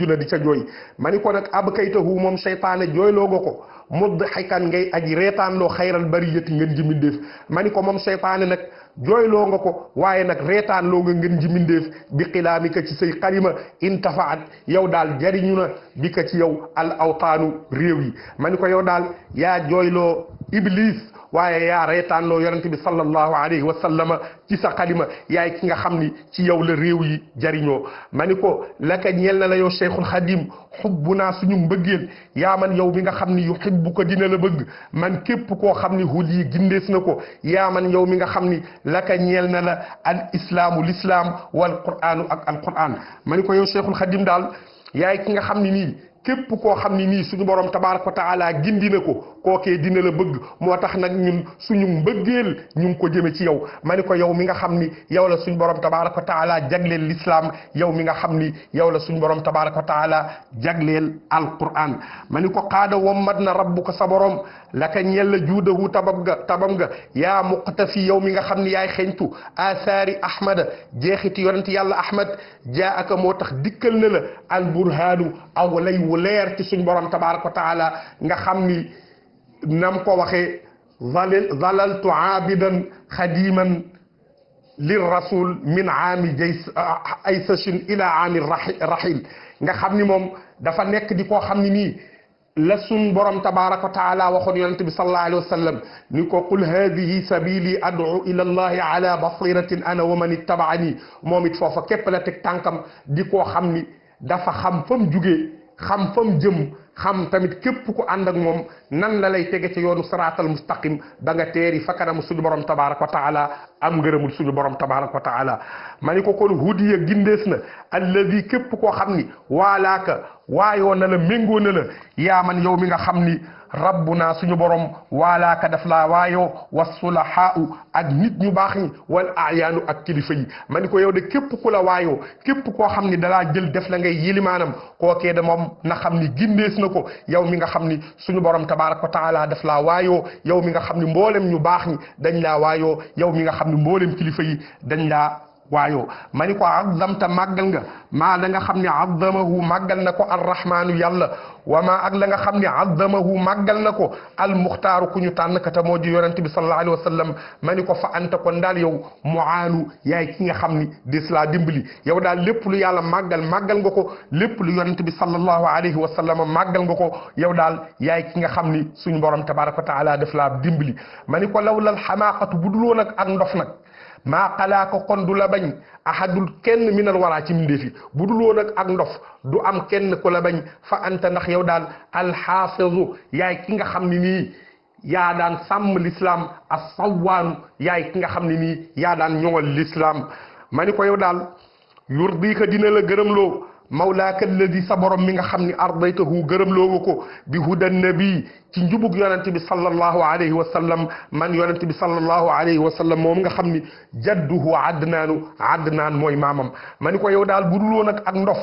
na di ca jooy ma ni ko nag ab kaytahu moom seytaane jooyloo nga ko mudhikan ngay aji reetaan loo xayral bariyati ngeen ji mbindéef ma ni ko moom seytaane nag jooyloo nga ko waaye nag reetaan loo nga ngeen ji mbindéef bi xilaamika ci say xalima intafaat yow daal jariñu na bi ka ci yow al awtaanu réew yi ma ni ko yow daal yaa jooyloo iblis waaye yaa reetaanloo yonente bi sallallahu alayhi wa sallama ci sa xalima yaay ki nga xam ni ci yow la réew yi jariñoo ma ni ko laka ñeel na la yow cheikhul xadim xubbu naa suñu mbëggeel yaa man yow mi nga xam ni yuhibbu ko dina la bëgg man képp koo xam ni hud yi gindees na ko yaa man yow mi nga xam ni laka ñeel na la al islaamu l'islam wal qur'aanu ak al qur'aan ma ni ko yow cheikhul xadim daal yaay ki nga xam ni nii képp koo xam ni nii suñu borom tabaaraka wa taala gindi na ko kookee dina la bëgg moo tax nag ñun suñu mbëggeel ñu ngi ko jëme ci yow ma ni ko yow mi nga xam ni yow la suñu borom tabaaraka wa taala jagleel l'islam yow mi nga xam ni yow la suñu borom tabaaraka wa taala jagleel alquran ma ni ko qaada wommat na rabbuka sa borom laka ñel la juudahu tabam nga yaa muqtafi yow mi nga xam ni yaay xeñtu asaari ahmada jeexiti yonent yàlla ahmad jaa aka moo tax dikkal na la al burhaanu aw lay wu leer ci suñ borom tabaraka wa taala nga xam ni nam ko waxee zalaltu aabidan xadiman lir rasul min aami aysashin ila aami rahil nga xam ni moom dafa nekk di koo xam ni nii la suñ borom tabaraka wa taala waxoon yonente bi sallallahu alayhi wa sallam ni ko qul hadihi sabili ad'u ila allahi ala basiratin ana wa man ittabaani moom it foofa képp la teg tànkam di koo xam ni dafa xam fa mu jugee xam fa mu jëm xam tamit képp ku ànd ak moom nan la lay tege ci yoonu siraatal mustaqim ba nga teeri fa kanamu suñu borom tabaraka wa taala am ngërëmul suñu borom tabaraka wa taala ma ni ko kon hudiya gindees na alladi képp koo xam ni waalaaka waayoo na la méngoo na la yaa man yow mi nga xam ni rabbuna suñu borom waalaaka daf laa waayoo wasulahaau ak nit ñu baax ñi wal ayaanu ak kilifa yi ma ni ko yow de képp ku la waayoo képp koo xam ni dalaa jël def la ngay yilimaanam kookee de moom na xam ni gindees na ko yow mi nga xam ni suñu borom tabaraka wa taala daf laa waayoo yow mi nga xam ni mboolem ñu baax ñi dañ laa waayoo yow mi nga xam ni mboolem kilifa yi dañ laa waayoo ma ni ko azamta màggal nga maa la nga xam ne azamahu màggal na ko arrahmaanu yàlla wa maa ak la nga xam ne azamahu màggal na ko almuxtaaru ku ñu tànn kata moo ji yonente bi sallallahu alayhi wa sallam ma ni ko fa anta kon daal yow muaanu yaay ki nga xam ni dis laa dimbali yow daal lépp lu yàlla màggal nga ko lépp lu yonente bi sallallahu alayhi wa sallam màggal nga ko yow daal yaay ki nga xam ni suñu borom tabaraka wa taala def laa dimbali ma ni ko lawlal xamaaqatu bu duloo nag ak ndof nag maa xalaa ko kon du la bañ ahadul kenn minal waraa ci mbindeef yi bu dul woon ak ndof du am kenn ku la bañ fa anta ndax yow daal alxaafizu yaay ki nga xam ni nii yaa daan sàmm l'islam as-sawwaanu yaay ki nga xam ne nii yaa daan ñoŋal l'islam ma ni ko yow daal yurdika dina la gërëmloo mawlaaka alladi sa borom mi nga xam ni ardaytahu gërëmloo nga ko bi hudan nabi ci njubug yonente bi sallallahu alayhi wa sallam man yonente bi sallallahu alayhi wa sallam moom nga xam ni jadduhu adnaan mooy maamam ma ni ko yow daal bu dul woon ak ndof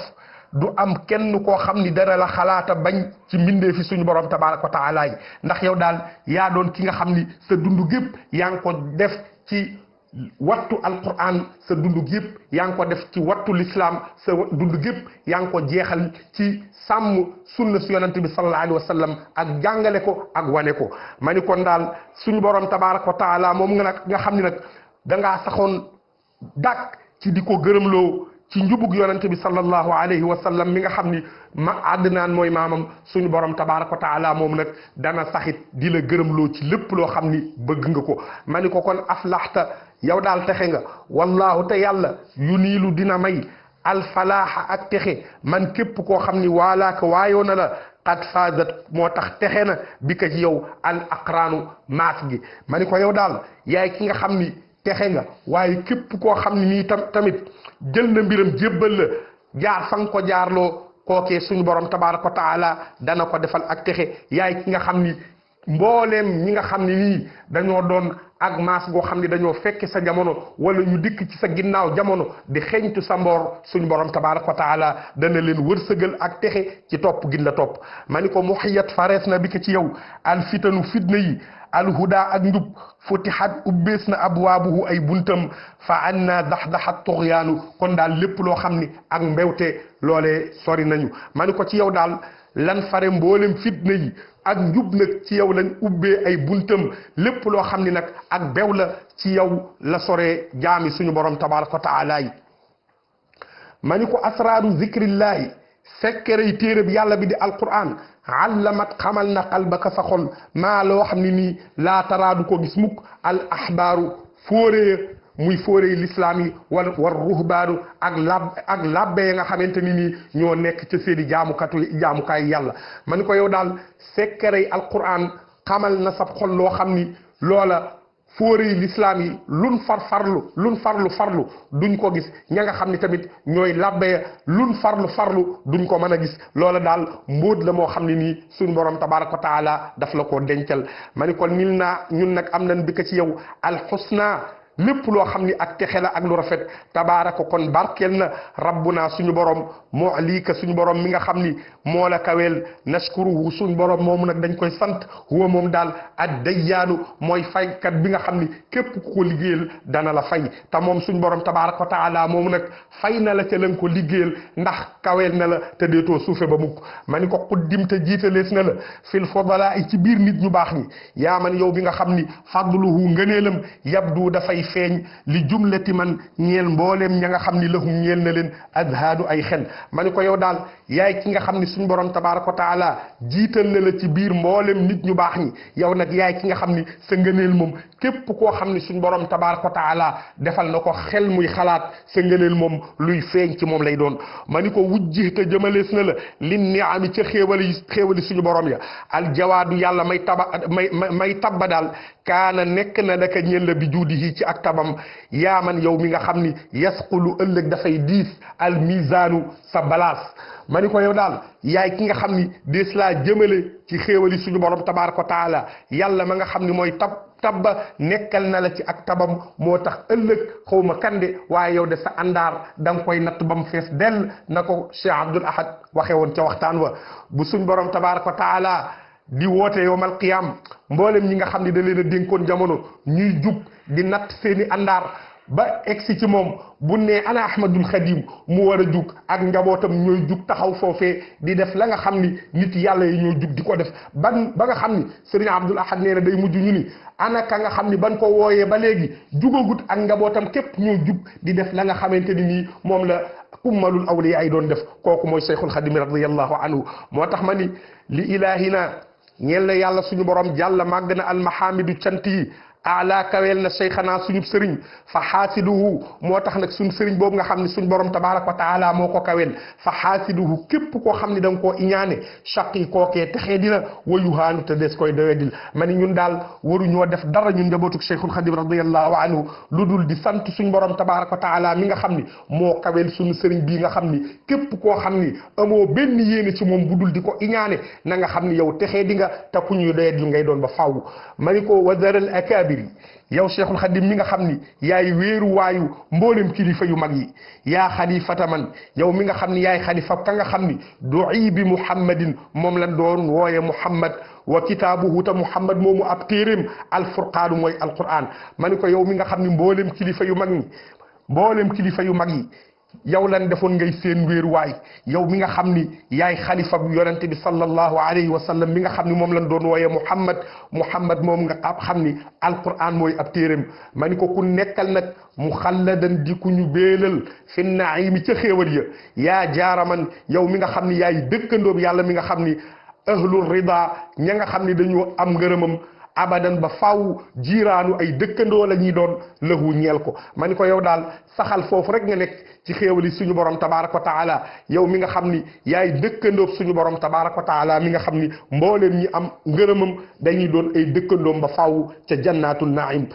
du am kenn koo xam ni dara la xalaata bañ ci mbindee fi suñu borom tabaraka wa taala yi ndax yow daal yaa doon ki nga xam ni sa dund gépp yaa ngi ko def ci wattu alquran sa dund gépp yaa ngi ko def ci wattu l'islam sa dund gépp yaa ngi ko jeexal ci sàmm sunna su yonante bi sallallahu alayhi wa sallam ak jàngale ko ak wane ko ma ni kon daal suñu borom tabaraka wa taala moom nga xam ni nag dangaa saxoon dàkk ci di ko gërëmloo ci njubug yonante bi sallallahu alayhi wa sallam mi nga xam ni adnaan mooy maamam suñu borom tabaraka wa taala moom nag dana saxit di la gërëmloo ci lépp loo xam ni bëgg nga ko ma ni ko kon aflaxta yow daal texe nga wallahu te yàlla yu niilu dina may alfalaaxa ak texe man képp koo xam ni waalaaka waayoo na la qad faazat moo tax texe na bi ka ci yow al aqraanu maas gi ma ni ko yow daal yaay ki nga xam ni texe nga waaye képp koo xam ni nii tamit jël na mbiram jébbal la jaar fa nga ko jaarloo kookee suñu borom tabaraka wa taala dana ko defal ak texe yaay ki nga xam ni mbooleem ñi nga xam ni nii dañoo doon ak maas goo xam ni dañoo fekke sa jamono wala ñu dikk ci sa ginnaaw jamono di xeñtu sa mboor suñu borom tabaraka wa taala dana leen wërsëgal ak texe ci topp gin la topp ma ni ko muxiyat farees na bi ko ci yow alfitanu fitna yi alhuda ak njub futihat ubbees na abwaabuhu ay buntam fa anna daxdaxat tuxyaanu kon daal lépp loo xam ni ak mbewte loolee sori nañu ma ni ko ci yow daal lan fare mboolem fitna yi ak njub nag ci yow lañ ubbee ay buntam lépp loo xam ni nag ak bew la ci yow la soree jaami suñu borom tabaraka wa taala yi ma ni ko asraaru zikrillahi sekkerey téere bi yàlla bi di alquran allamat xamal na qalbaka sa xol maa loo xam ne nii laa taraadu ko gis mukk al ahbaaru fóoree muy fóoree l'islam yi war ruhbaanu ak labbe ya nga xamante ni nii ñoo nekk ca seeni jaamukaay yàlla ma ni ko yow daal sekkerey alquran xamal na sab xol loo xam ni loola fóoree l'islam yi lun farlu duñ ko gis ña nga xam ni tamit ñooy labbe lun farlu duñ ko mën a gis loola daal mbóot la moo xam ne nii suñu borom tabaraka wa taala daf la ko dencal ma ni kon nil naa ñun nag am nañ bi ko ci yow alxusna lépp loo xam ni ak texe la ak lu rafet tabaaraka kon barkeel na rabbuna suñu borom moo liika suñu borom mi nga xam ni moo la kaweel nashkuruhu suñu borom moomu nag dañ koy sant huwa moom daal ad-dayyaanu mooy faykat bi nga xam ni képp ku ko liggéeyal dana la fay te moom suñu borom tabaaraka wa taala moomu nag fay na la ca la nga ko liggéeyal ndax kaweel na la te deetoo suufe ba mukk ma ni ko xuddim te jiitalees na la fil fadala ci biir nit ñu baax ñi yaa man yow bi nga xam ni fadluhu ngëneelam yabdu dafay feeñ li jumlati man ñeel mbooleem ña nga xam ni lahum ñeel na leen azhaadu ay xel ma ni ko yow daal yaay ki nga xam ni suñu borom tabaraka wa taala jiital na la ci biir mbooleem nit ñu baax ñi yow nag yaay ki nga xam ni sa ngëneel moom képp koo xam ni suñu borom tabaraka wa taala defal na ko xel muy xalaat sa ngëneel moom luy feeñ ci moom lay doon ma ni ko wujji te jëmalees na la lin niami ca xéewali suñu borom ya aljawaadu yàlla may tabba daal kaana nekk na daka ñeel la bi juudihi ci ak tabam yaaman yow mi nga xam ni yasqulu ëllëg dafay diis al misaanu sa balaas ma ni ko yow daal yaay ki nga xam ni dees laa jëmale ci xéewali suñu borom tabaraka wa taala yàlla ma nga xam ni mooy tabba nekkal na la ci ak tabam moo tax ëllëg xawma kande waaye yow de sa àndaar da nga koy natt ba mu fees dell na ko Cheikh Abdoul Ahad waxee woon ca waxtaan wa bu suñu borom tabaraka wa taala di woote yowmal qiyam mboolem ñi nga xam ne da leen a dénkoon jamono ñuy jug di natt seeni àndaar ba egsi ci moom bu ne ana ahmadul xadim mu war a jug ak njabootam ñooy jug taxaw foofee di def la nga xam ni nit yàlla yi ñoo jug di ko def ba nga xam ni sëriñ Abdul Ahad nee na day mujj ñu ni ana ka nga xam ni ban ko wooyee ba léegi jugagut ak njabootam képp ñoo jug di def la nga xamante ni nii moom la kummalul awliya ay doon def kooku mooy Cheikhul Xadim radiyallahu anhu moo tax ma ni li ilahina ñeel na yàlla suñu borom jàlla màgg na almahamidu cant yi ala kaweel na cheikhana suñu sëriñ fa xaasiduhu moo tax nag suñu sëriñ boobu nga xam ne suñ borom tabaraka wa taala moo ko kaweel fa xaasiduhu képp koo xam ne da nga koo iñaane chaqi kookee texee dina wayuhaanu te des koy doyadil ma ni ñun daal waruñoo def dara ñun njabootuk cheikhul xadim radiallahu anhu lu dul di sant suñ borom tabaraka wa taala mi nga xam ni moo kaweel suñu sëriñ bii nga xam ni képp koo xam ni amoo benn yéene ci moom bu dul di ko iñaane na nga xam ni yow texee di nga te ku ñuy doyadil ngay doon ba faaw ma ni ko wadaral akabiri yow cheikhul xadim mi nga xam ni yaay wéeru waayu mboolem kilifa yu mag yi yaa xalifata man yow mi nga xam ni yaay xalifa ka nga xam ni du'i bi muhammadin moom lañ doon wooye muhammad wa kitaabuhu ta muhammad moomu ab téeréem alfurqaanu mooy alquran ma ni ko yow mi nga xam ni mboolem kilifa yu mag ñi mboolem kilifa yu mag yi yow lan defoon ngay seen wéeruwaay yow mi nga xam ni yaay xalifa bu yonente bi sallallahu alayhi wa sallam mi nga xam ni moom lañ doon wooye muhammad moom nga ab xam ni alquran mooy ab téeréem ma ni ko ku nekkal nag mu xalladan di ku ñu béelal fi naimi ca xéewal ya yaa jaaraman yow mi nga xam ni yaay dëkkandoob yàlla mi nga xam ni ahlul rida ña nga xam ni dañoo am ngërëmam abadan ba faaw jiiraanu ay dëkkandoo la ñuy doon lahu ñeel ko ma ni ko yow daal saxal foofu rek nga nekk ci xéewali suñu borom tabaraka wa taala yow mi nga xam ni yaay dëkkandoob suñu borom tabaraka wa taala mi nga xam ni mbooleem ñi am ngërëmam dañuy doon ay dëkkandoom ba faaw ca jannatul naim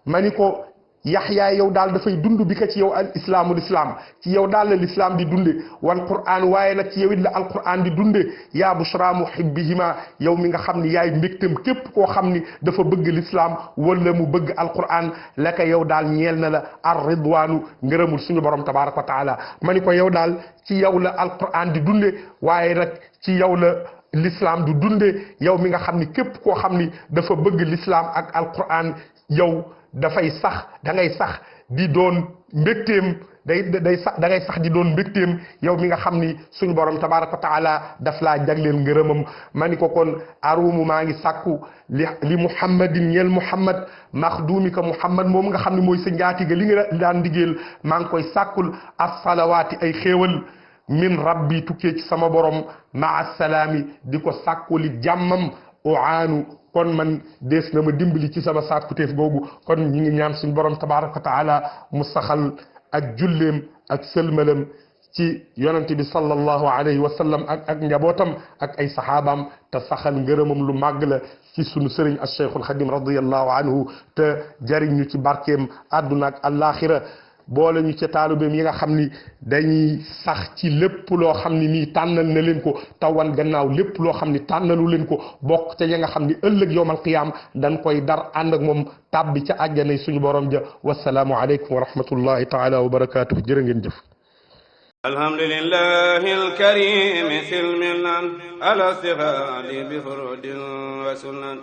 ma ni ko yaxyaa yow daal dafay dund bi ka ci yow al islaamul islam ci yow daal la l'islam di dunde wal quran waaye nag ci yow it la al quran di dunde yaa bushra muhibbihima yow mi nga xam ni yaay mbégtam képp koo xam ni dafa bëgg l'islam wala mu bëgg al quran la ka yow daal ñeel na la ar ridwaanu ngërëmul suñu borom tabaraka wa taala ma ni ko yow daal ci yow la al quran di dunde waaye nag ci yow la l'islam du dunde yow mi nga xam ni képp koo xam ni dafa bëgg l'islam ak al quran yow dafay sax da ngay sax di doon mbégteem day sax da ngay sax di doon mbégteem yow mi nga xam ni suñu borom tabaraka wa taala daf laa jagleel ngërëmam ma ni ko kon arumu maa ngi sàkku li muhammadin ñeel muhammad maxdumika muhammad moom nga xam ne mooy sa njaatiga li nga daan liggéeyal maa ngi koy sàkkul assalawaati ay xéewal min rabbi tukkee ci sama borom maa salaami di ko sàkkuli jàmmam uaanu kon man dees na ma dimbali ci sama sàkkuteef googu kon ñi ngi ñaan suñu borom tabaraka wa taala mu saxal ak julleem ak sëlmalam ci yonente bi sallallahu alayhi wa sallam ak njabootam ak ay saxaabaam te saxal ngërëmam lu màgg la ci sunu sëriñ al cheikhul xadim radiallahu anhu te jariñ ñu ci barkeem àdduna ak àllaaxira boole ñu ca taalubeem yi nga xam ni dañuy sax ci lépp loo xam ni nii tànnal na leen ko tawan gannaaw lépp loo xam ni tànnalu leen ko bokk ca ña nga xam ni ëllëg yowmal qiyaam dañ koy dar ànd ak moom tàbbi ca àjjanay suñu borom ja wasalaamu aleykum wa rahmatullahi taala wa barakaatuh jërë ngeen jëf alhamdulillahi alkarim silmilan ala stighaali bi furudin wa sunan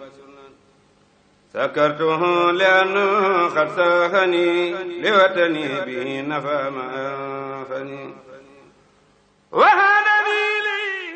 سكرته لأنه قد ساخني لوطني به نفى ما أنفني